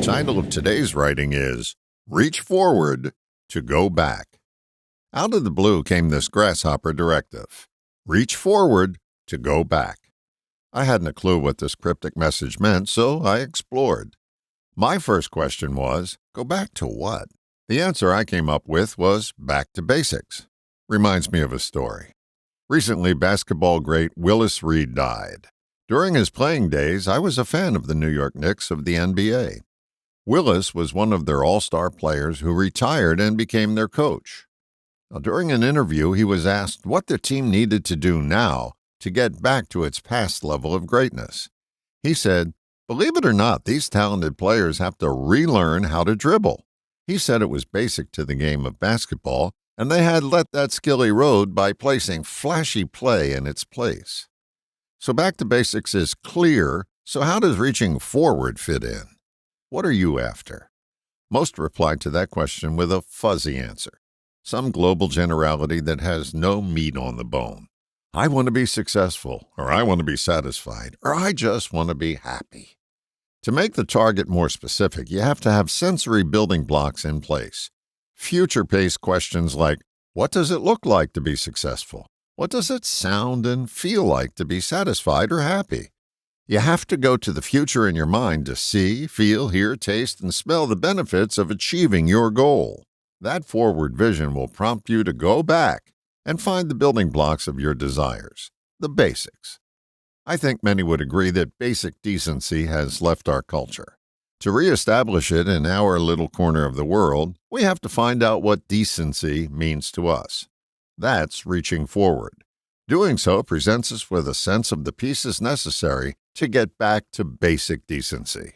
title of today's writing is Reach Forward to Go Back. Out of the blue came this grasshopper directive. Reach forward to go back. I hadn't a clue what this cryptic message meant, so I explored. My first question was, go back to what? The answer I came up with was back to basics. Reminds me of a story. Recently, basketball great Willis Reed died. During his playing days, I was a fan of the New York Knicks of the NBA. Willis was one of their all-star players who retired and became their coach. Now, during an interview, he was asked what the team needed to do now to get back to its past level of greatness. He said, "Believe it or not, these talented players have to relearn how to dribble." He said it was basic to the game of basketball, and they had let that skill erode by placing flashy play in its place. So back to basics is clear, so how does reaching forward fit in? What are you after? Most replied to that question with a fuzzy answer, some global generality that has no meat on the bone. I want to be successful, or I want to be satisfied, or I just want to be happy. To make the target more specific, you have to have sensory building blocks in place. Future-paced questions like, what does it look like to be successful? What does it sound and feel like to be satisfied or happy? You have to go to the future in your mind to see, feel, hear, taste, and smell the benefits of achieving your goal. That forward vision will prompt you to go back and find the building blocks of your desires, the basics. I think many would agree that basic decency has left our culture. To reestablish it in our little corner of the world, we have to find out what decency means to us. That's reaching forward. Doing so presents us with a sense of the pieces necessary to get back to basic decency.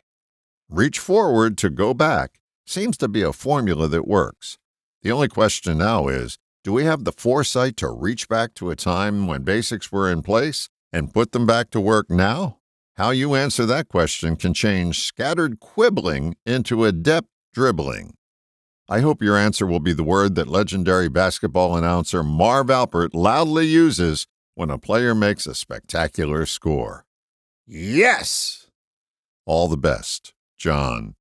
Reach forward to go back seems to be a formula that works. The only question now is, do we have the foresight to reach back to a time when basics were in place and put them back to work now? How you answer that question can change scattered quibbling into adept dribbling. I hope your answer will be the word that legendary basketball announcer Marv Alpert loudly uses when a player makes a spectacular score. Yes! All the best, John.